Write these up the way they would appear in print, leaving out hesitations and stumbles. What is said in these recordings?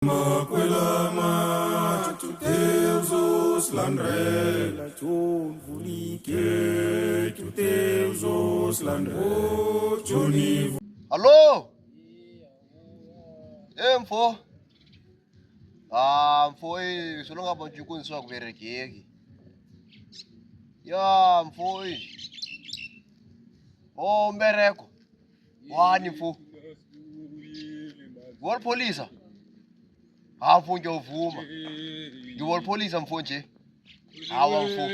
Makwela matu Deus os landrela John vulike tu Deus os landrela Johnny. Alô? Mfo. Mfo solonga bantu kunisiwa kuberegeki. Ya mfo Oh mbereko. Wani mfo. Wal polisa. Mfo ngiyovuma. Ngiwal polisa mfo nje. Hawa mfo.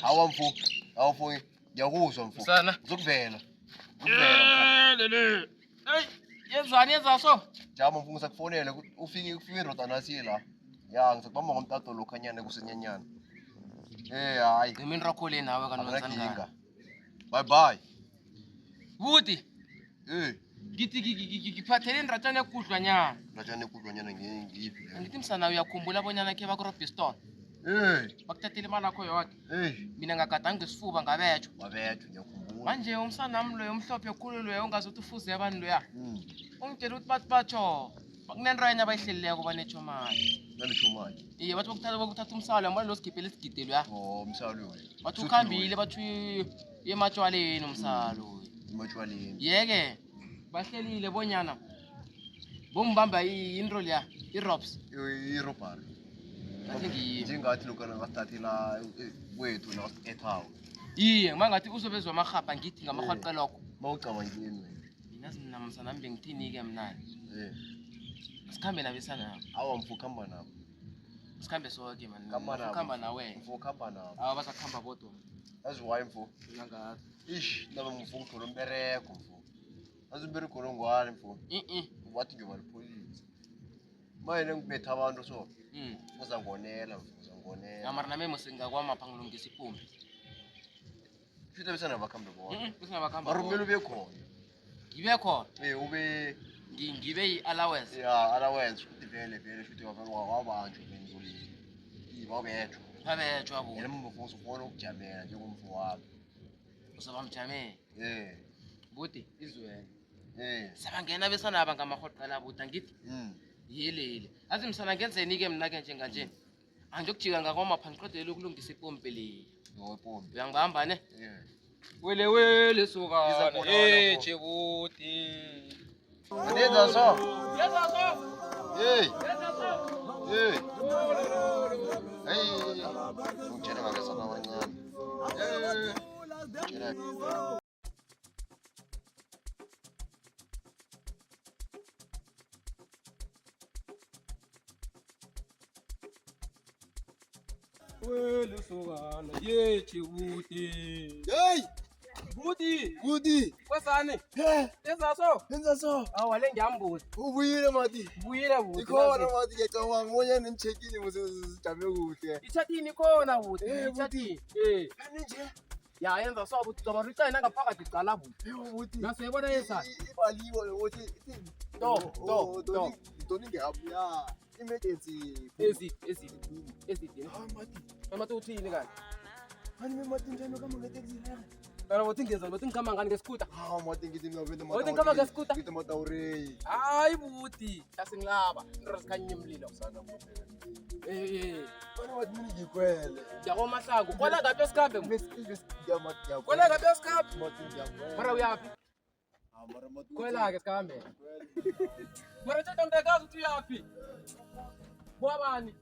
Hawa mfo. Hawa mfo. Ngiyakuzwa mfo. Sana. Uzokuvela. Lele. Hey, yenza so. Jama mfo ngisakufonela ufike irodana sila. Ya ngisakubamba ngomtato lokhanyana kusenyanyana. Hayi. Ngemini rakho le nawe kanonzana ngani. Bye bye. Buti. Ngiphathele indratshana ekudlwanyana. Ratshana ekudlwanyana ngiyiphi le? Ngithi msana uyakhumbula abonyana khe bakurobhiston. Bakuthathele imali yakho yodwa. Mina ngagadanga ngesifuba ngabetjho. Wabethu ngiyakhumbula. Manje umsanami loyo omhlophe khulu loyo ongazuthi ufuze abantu loya. Ungitshela ukuthi batsho. Bakunenranya abayihlelileko banetsho mali. Naletsho mali. Iye bathi bakuthatha umsalo yamali lo sigibhele isigidelo ya. Umsalo loyo. Bathi ukhambile bathi ematshwaleni umsalo. Ematshwaleni. Yeke bahlelile bonyana bombamba into leya i-robs irobhari. ngathi ngiyo Njengathi lokho nakasithathela kwethu nakasithethawo. iye mangathi uzobezwa amarhabha ngithi ngamarhwaqelokho Mawucabangeni wena. mina zinamsanami bengithini-ke mnani sikhambe nabesana Awa mfo khamba nabo. sikhambe soke mani Khamba nabo. khamba nawe Mfo khamba nabo. awa basakhamba bodwa Yazi why mfo? nangazi Naba mfo ngithola umbereko mfo. Yazi umbereko lo ngwani mfo? Wathi ngiyoba lipolisa. Manje ngibetha abantu so. Uzangonela mfo, uzangonela. amara nami musingakwamapha ngilungisa ipumbi Futhi besana bakhambe bona. besinabakhamba Marumelo ube khona. ngibe khona Ube ngibe yi-allowance ya allowance futhi vele futhi wabanjwa benzolile. Ibabethu. babetshwa bo Yena mfo usufuna ukujamela njengomfo wami. uzabamjamela buti izwele sabangena besanaba ngamarhoqela buti angithi yelele azi msana ngenzeni-ke mna-ke njenganje angiyokujika ngakwamapha ngiqedele ukulungisa ipompe leya Yopombe. uyangibamba ne wele sokana jebuti Nenza so. yenza so Hey. yenza so Hey. Hey. Ungitshela ngabesana abanyana. Ungitshela. wele sokana jebuti Hey! buti Budi! kwasani He! yenza so So! awale ngiyambuza Ubuyile mati. buyile buti Ikhona mati ngiyacabanga bonyana nicheckini musijame kuhle. ithathini khona buti Eh, ithathini Hani nje? ya yenza so buti zoba ricane nangaphakathi cala buti Ewo Budi. nasuyibona yesani Ibaliwe ukuthi Doni ngiyabuya. Emergency. ezidini Mati. amathi uthini kanti Hani mati njalo kama ngeteksi la. kana bothi ngeza bothi ngikhamba ngani ngesikuta Mati ngithi ngiyovenda Uthi ngikhambe ngeskuta? Ngithi matawuri. hayi buti asingilaba into zikhanye imlilo Sana mati. Bana Mati mina ngikwele. ngiyakomahlangu kwala ngaphi esikhambe Ngiyamati. kwala ngaphi esikhambe Mati ngiyakwele. mara uyaphi Mara mati. kwela-ke sikhambe mara tsheda ngidakazi ukuthi uyaphi kwabani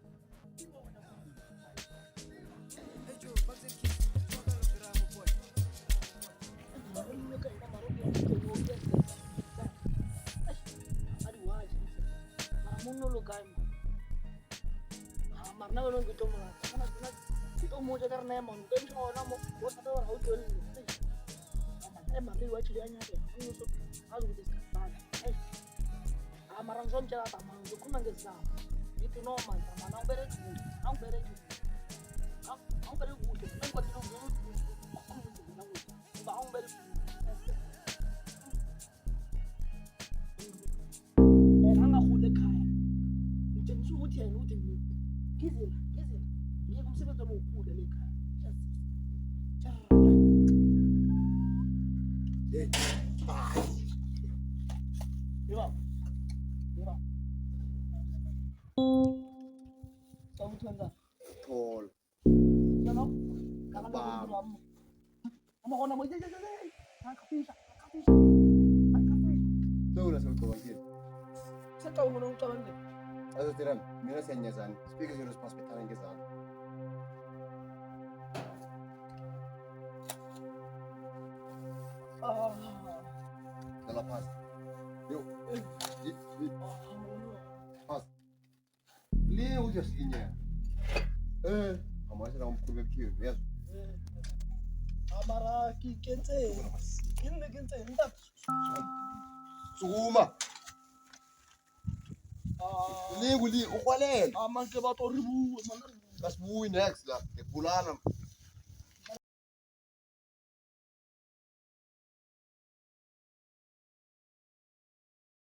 Thola. Thola sekucabangile. Sacawubona ucabangile. Azotira mina siyanyazana. Speak is your responsibility ngezana. Dala phansi. Yo. Phansi. Le uyasikinya. Amashela umkhulu bephiwe, yazi. Amara ki kentse. Kinne kentse nda. Sukuma. Le ukwalela. Amanke ba to ribu. Basibuyi next la. Ebulana.